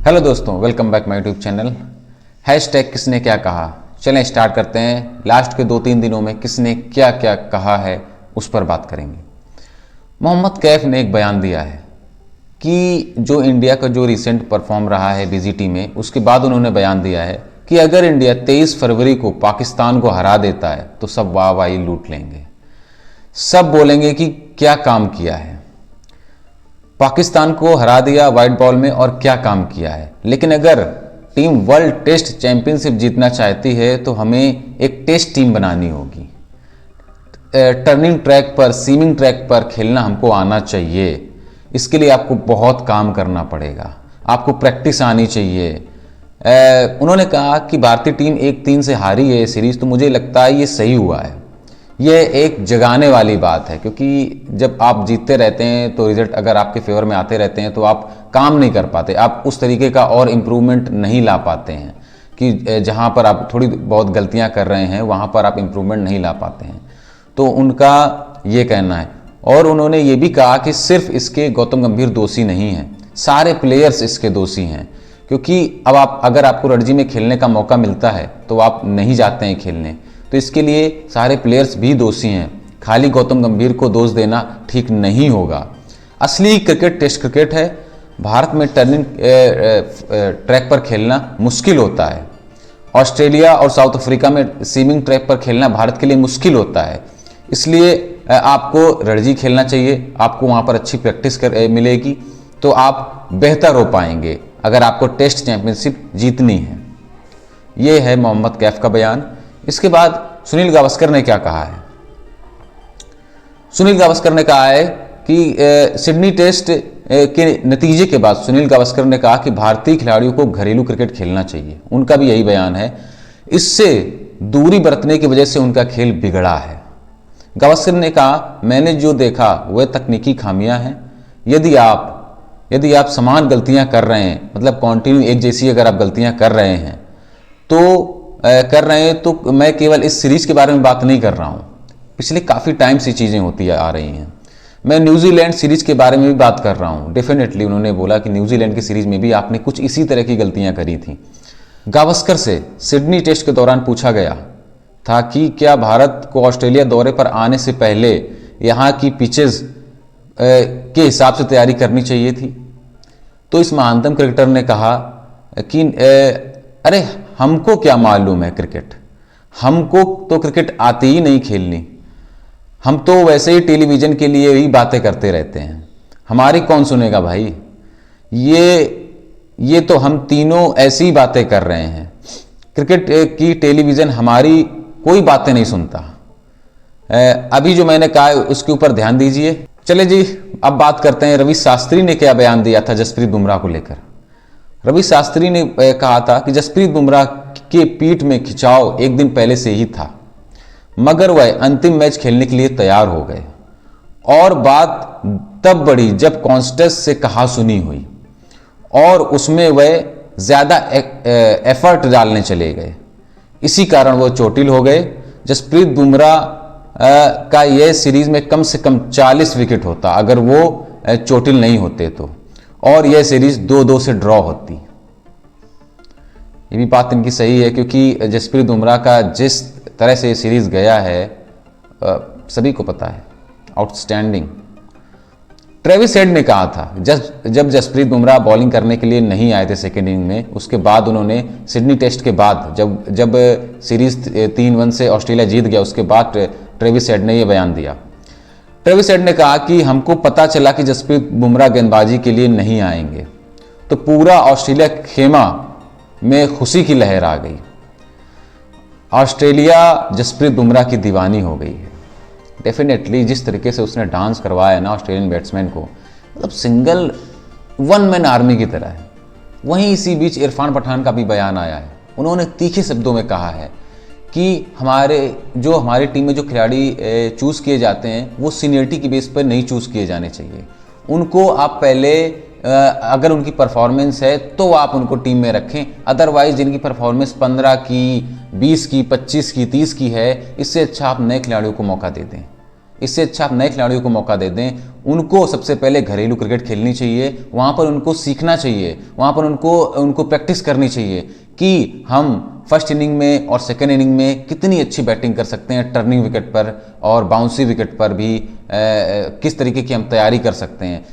Hello दोस्तों, welcome back my YouTube channel. Hashtag किसने क्या कहा। चलें स्टार्ट करते हैं। लास्ट के 2-3 दिनों में किसने क्या क्या कहा है उस पर बात करेंगे। मोहम्मद कैफ ने एक बयान दिया है कि जो इंडिया का जो रिसेंट परफॉर्म रहा है बीजीटी में, उसके बाद उन्होंने बयान दिया है कि अगर इंडिया 23 फरवरी को पाकिस्तान को हरा देता है तो सब वाहवाही लूट लेंगे, सब बोलेंगे कि क्या काम किया है, पाकिस्तान को हरा दिया वाइट बॉल में और क्या काम किया है। लेकिन अगर टीम वर्ल्ड टेस्ट चैंपियनशिप जीतना चाहती है तो हमें एक टेस्ट टीम बनानी होगी। टर्निंग ट्रैक पर, सीमिंग ट्रैक पर खेलना हमको आना चाहिए। इसके लिए आपको बहुत काम करना पड़ेगा, आपको प्रैक्टिस आनी चाहिए। उन्होंने कहा कि भारतीय टीम 1-3 से हारी है ये सीरीज, तो मुझे लगता है ये सही हुआ है। ये एक जगाने वाली बात है, क्योंकि जब आप जीतते रहते हैं तो रिजल्ट अगर आपके फेवर में आते रहते हैं तो आप काम नहीं कर पाते, आप उस तरीके का और इम्प्रूवमेंट नहीं ला पाते हैं कि जहां पर आप थोड़ी बहुत गलतियां कर रहे हैं वहां पर आप इम्प्रूवमेंट नहीं ला पाते हैं। तो उनका ये कहना है। और उन्होंने ये भी कहा कि सिर्फ इसके गौतम गंभीर दोषी नहीं हैं, सारे प्लेयर्स इसके दोषी हैं। क्योंकि अब अगर आपको रणजी में खेलने का मौका मिलता है तो आप नहीं जाते हैं खेलने, तो इसके लिए सारे प्लेयर्स भी दोषी हैं। खाली गौतम गंभीर को दोष देना ठीक नहीं होगा। असली क्रिकेट टेस्ट क्रिकेट है। भारत में टर्निंग ट्रैक पर खेलना मुश्किल होता है। ऑस्ट्रेलिया और साउथ अफ्रीका में सीमिंग ट्रैक पर खेलना भारत के लिए मुश्किल होता है। इसलिए आपको रणजी खेलना चाहिए, आपको वहाँ पर अच्छी प्रैक्टिस मिलेगी तो आप बेहतर हो पाएंगे अगर आपको टेस्ट चैंपियनशिप जीतनी है। ये है मोहम्मद कैफ का बयान। इसके बाद सुनील गावस्कर ने क्या कहा है। सुनील गावस्कर ने कहा है कि सिडनी टेस्ट के नतीजे के बाद सुनील गावस्कर ने कहा कि भारतीय खिलाड़ियों को घरेलू क्रिकेट खेलना चाहिए। उनका भी यही बयान है। इससे दूरी बरतने की वजह से उनका खेल बिगड़ा है। गावस्कर ने कहा, मैंने जो देखा वह तकनीकी खामियां हैं। यदि आप समान गलतियां कर रहे हैं, मतलब कंटिन्यू एक जैसी अगर आप गलतियां कर रहे हैं तो मैं केवल इस सीरीज के बारे में बात नहीं कर रहा हूं, पिछले काफ़ी टाइम से चीज़ें होती आ रही हैं। मैं न्यूजीलैंड सीरीज के बारे में भी बात कर रहा हूं। डेफिनेटली उन्होंने बोला कि न्यूजीलैंड की सीरीज में भी आपने कुछ इसी तरह की गलतियां करी थी। गावस्कर से सिडनी टेस्ट के दौरान पूछा गया था कि क्या भारत को ऑस्ट्रेलिया दौरे पर आने से पहले यहाँ की पिचेज के हिसाब से तैयारी करनी चाहिए थी। तो इस महानतम क्रिकेटर ने कहा कि अरे हमको क्या मालूम है क्रिकेट, हमको तो क्रिकेट आती ही नहीं खेलनी, हम तो वैसे ही टेलीविज़न के लिए ही बातें करते रहते हैं, हमारी कौन सुनेगा भाई। ये तो हम तीनों ऐसी ही बातें कर रहे हैं, क्रिकेट की टेलीविज़न हमारी कोई बातें नहीं सुनता। अभी जो मैंने कहा उसके ऊपर ध्यान दीजिए। चले जी, अब बात करते हैं रवि शास्त्री ने क्या बयान दिया था जसप्रीत बुमराह को लेकर। रवि शास्त्री ने कहा था कि जसप्रीत बुमराह के पीठ में खिंचाव एक दिन पहले से ही था, मगर वह अंतिम मैच खेलने के लिए तैयार हो गए। और बात तब बढ़ी जब कॉन्स्टेंस से कहा सुनी हुई और उसमें वह ज़्यादा एफर्ट डालने चले गए। इसी कारण वो चोटिल हो गए। जसप्रीत बुमराह का यह सीरीज में कम से कम 40 विकेट होता अगर वो चोटिल नहीं होते तो, और यह सीरीज 2-2 से ड्रॉ होती। ये भी बात इनकी सही है, क्योंकि जसप्रीत बुमराह का जिस तरह से ये सीरीज गया है सभी को पता है, आउटस्टैंडिंग। ट्रेविस हेड ने कहा था जब जसप्रीत बुमराह बॉलिंग करने के लिए नहीं आए थे सेकेंड इनिंग में, उसके बाद उन्होंने सिडनी टेस्ट के बाद जब सीरीज 3-1 से ऑस्ट्रेलिया जीत गया, उसके बाद ट्रेविस हेड ने यह बयान दिया। ट्रेविस हेड ने कहा कि हमको पता चला कि जसप्रीत बुमराह गेंदबाजी के लिए नहीं आएंगे तो पूरा ऑस्ट्रेलिया खेमा में खुशी की लहर आ गई। ऑस्ट्रेलिया जसप्रीत बुमराह की दीवानी हो गई है। डेफिनेटली जिस तरीके से उसने डांस करवाया ना ऑस्ट्रेलियन बैट्समैन को, मतलब सिंगल वन मैन आर्मी की तरह है। वहीं इसी बीच इरफान पठान का भी बयान आया है। उन्होंने तीखे शब्दों में कहा है कि हमारी टीम में जो खिलाड़ी चूज़ किए जाते हैं वो सीनियरिटी की बेस पर नहीं चूज़ किए जाने चाहिए। उनको आप पहले अगर उनकी परफॉर्मेंस है तो आप उनको टीम में रखें, अदरवाइज जिनकी परफॉर्मेंस 15 की, 20 की, 25 की, 30 की है, इससे अच्छा आप नए खिलाड़ियों को मौका दे दें। इससे अच्छा आप नए खिलाड़ियों को मौका दे दें। उनको सबसे पहले घरेलू क्रिकेट खेलनी चाहिए, वहाँ पर उनको सीखना चाहिए, वहाँ पर उनको प्रैक्टिस करनी चाहिए कि हम फर्स्ट इनिंग में और सेकेंड इनिंग में कितनी अच्छी बैटिंग कर सकते हैं, टर्निंग विकेट पर और बाउंसी विकेट पर भी किस तरीके की हम तैयारी कर सकते हैं।